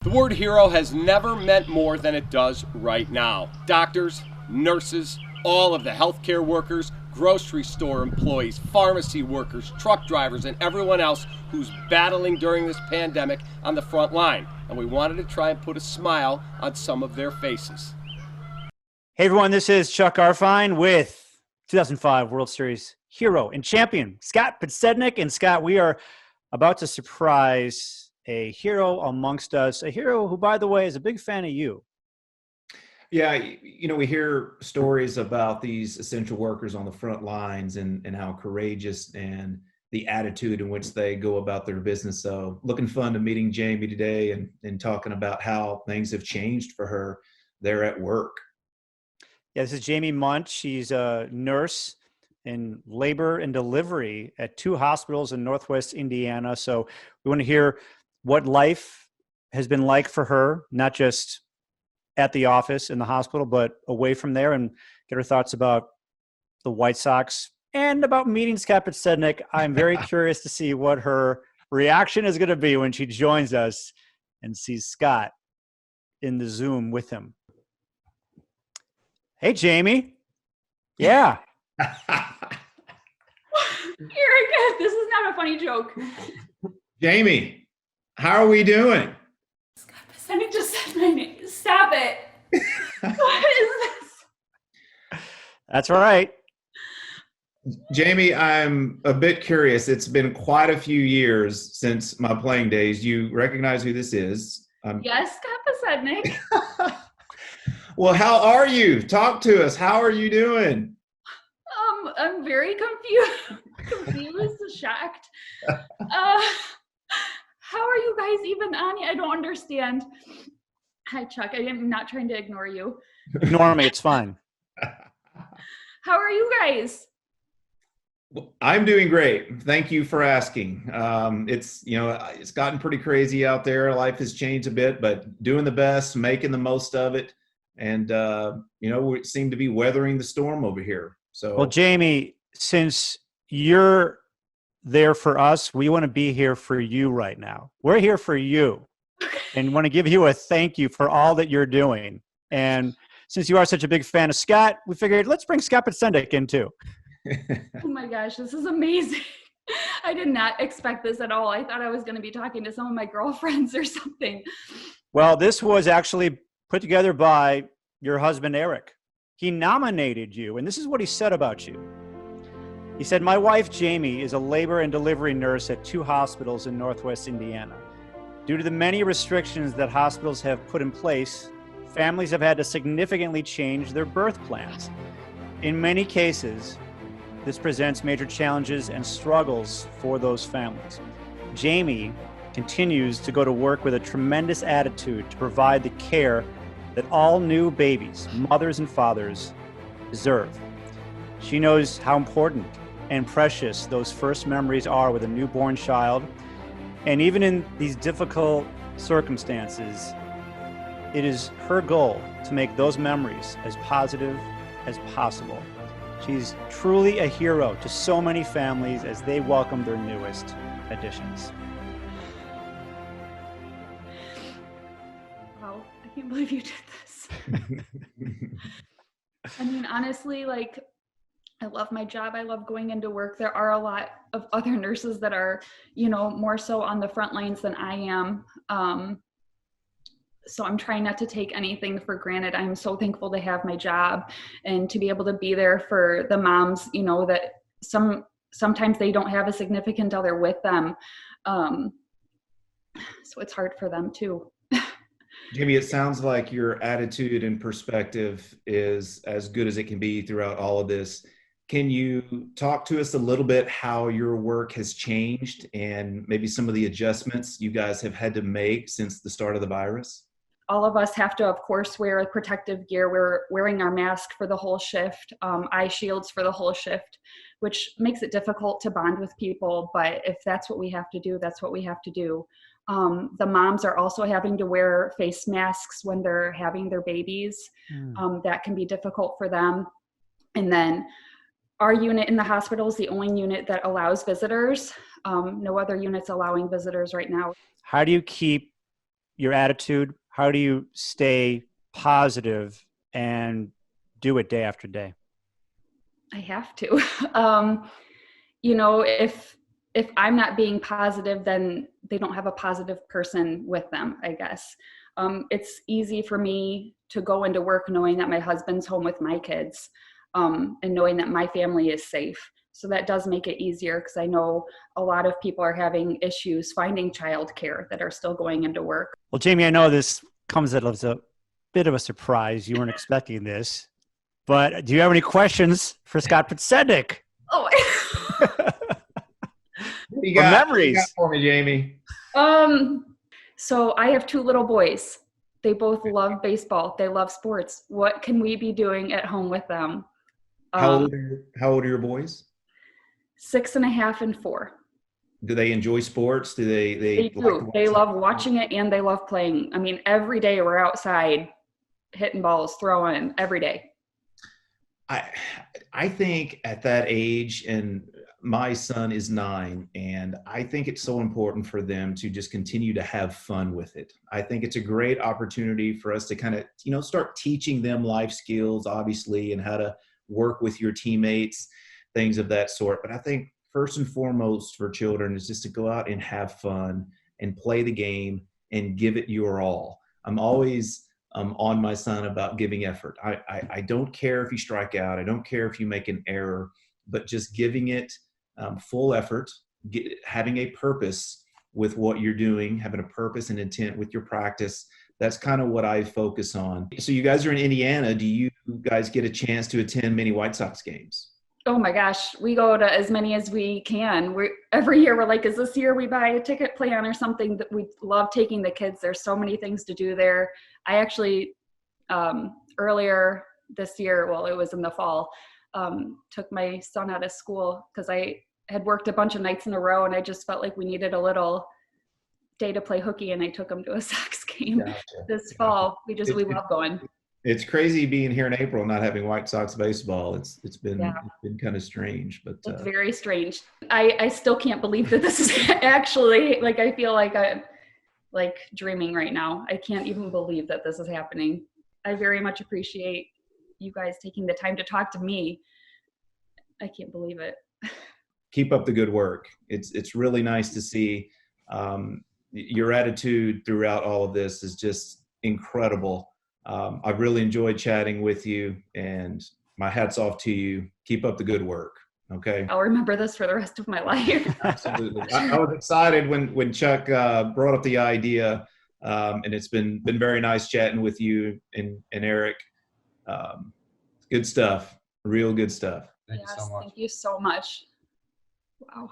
The word hero has never meant more than it does right now. Doctors, nurses, all of the healthcare workers, grocery store employees, pharmacy workers, truck drivers, and everyone else who's battling during this pandemic on the front line. And we wanted to try and put a smile on some of their faces. Hey everyone, this is Chuck Arfine with 2005 World Series hero and champion, Scott Podsednik. And Scott, we are about to surprise a hero amongst us, a hero who, by the way, is a big fan of you. Yeah, we hear stories about these essential workers on the front lines and how courageous and the attitude in which they go about their business. So looking forward to meeting Jamie today and talking about how things have changed for her there at work. Yeah, this is Jamie Munch. She's a nurse in labor and delivery at 2 hospitals in Northwest Indiana. So we want to hear what life has been like for her, not just at the office in the hospital, but away from there, and get her thoughts about the White Sox and about meeting Scott Podsednik. I'm very curious to see what her reaction is going to be when she joins us and sees Scott in the Zoom with him. Hey, Jamie. Yeah. Here again. This is not a funny joke. Jamie, how are we doing? Scott Podsednik just said my name. Stop it. What is this? That's all right. Jamie, I'm a bit curious. It's been quite a few years since my playing days. You recognize who this is? Yes, Scott Podsednik. Well, how are you? Talk to us. How are you doing? I'm very confused, shocked. How are you guys even on here? I don't understand. Hi, Chuck. I'm not trying to ignore you. Ignore me. It's fine. How are you guys? Well, I'm doing great. Thank you for asking. It's gotten pretty crazy out there. Life has changed a bit, but doing the best, making the most of it. And, we seem to be weathering the storm over here. So, well, Jamie, since you're there for us, we want to be here for you right now. We're here for you and want to give you a thank you for all that you're doing. And since you are such a big fan of Scott, we figured let's bring Scott Podsednik in too. Oh my gosh, this is amazing. I did not expect this at all. I thought I was going to be talking to some of my girlfriends or something. Well, this was actually put together by your husband, Eric. He nominated you, and this is what he said about you. He said, "My wife, Jamie, is a labor and delivery nurse at 2 hospitals in Northwest Indiana. Due to the many restrictions that hospitals have put in place, families have had to significantly change their birth plans. In many cases, this presents major challenges and struggles for those families. Jamie continues to go to work with a tremendous attitude to provide the care that all new babies, mothers and fathers, deserve. She knows how important and precious those first memories are with a newborn child. And even in these difficult circumstances, it is her goal to make those memories as positive as possible. She's truly a hero to so many families as they welcome their newest additions." Wow, I can't believe you did this. I mean, honestly, I love my job. I love going into work. There are a lot of other nurses that are, more so on the front lines than I am. So I'm trying not to take anything for granted. I'm so thankful to have my job and to be able to be there for the moms, that sometimes they don't have a significant other with them. So it's hard for them too. Jamie, it sounds like your attitude and perspective is as good as it can be throughout all of this. Can you talk to us a little bit how your work has changed and maybe some of the adjustments you guys have had to make since the start of the virus? All of us have to, of course, wear protective gear. We're wearing our mask for the whole shift, eye shields for the whole shift, which makes it difficult to bond with people. But if that's what we have to do, that's what we have to do. The moms are also having to wear face masks when they're having their babies. That can be difficult for them. And then our unit in the hospital is the only unit that allows visitors. No other units allowing visitors right now. How do you keep your attitude? How do you stay positive and do it day after day? I have to. If I'm not being positive, then they don't have a positive person with them, I guess. It's easy for me to go into work knowing that my husband's home with my kids, and knowing that my family is safe. So that does make it easier, because I know a lot of people are having issues finding childcare that are still going into work. Well, Jamie, I know this comes as a bit of a surprise. You weren't expecting this, but do you have any questions for Scott Podsednik? Oh, You got memories for me, Jamie. So I have 2 little boys. They both love baseball. They love sports. What can we be doing at home with them? How old are your boys? 6.5 and 4. Do they enjoy sports? Do they They like do. They love watching it, and they love playing. I mean, every day we're outside hitting balls, throwing every day. I think at that age, and my son is 9, and I think it's so important for them to just continue to have fun with it. I think it's a great opportunity for us to kind of, start teaching them life skills, obviously, and how to work with your teammates, things of that sort. But I think first and foremost for children is just to go out and have fun and play the game and give it your all. I'm always on my son about giving effort. I don't care if you strike out. I don't care if you make an error, but just giving it full effort, having a purpose with what you're doing, having a purpose and intent with your practice. That's kind of what I focus on. So you guys are in Indiana. Do you guys get a chance to attend many White Sox games? Oh my gosh, we go to as many as we can. Every year we're like, is this year we buy a ticket plan or something? That we love taking the kids. There's so many things to do there. I actually, earlier this year, well, it was in the fall, took my son out of school because I had worked a bunch of nights in a row, and I just felt like we needed a little day to play hooky, and I took him to a Sox game this fall. We love going. It's crazy being here in April and not having White Sox baseball. It's been kind of strange, but it's very strange. I still can't believe that this is actually, like, I feel like I'm like dreaming right now. I can't even believe that this is happening. I very much appreciate you guys taking the time to talk to me. I can't believe it. Keep up the good work. It's really nice to see. Your attitude throughout all of this is just incredible. I've really enjoyed chatting with you, and my hat's off to you. Keep up the good work. Okay. I'll remember this for the rest of my life. Absolutely. I was excited when Chuck brought up the idea, and it's been very nice chatting with you and Eric. Good stuff. Real good stuff. Thank you so much. Wow.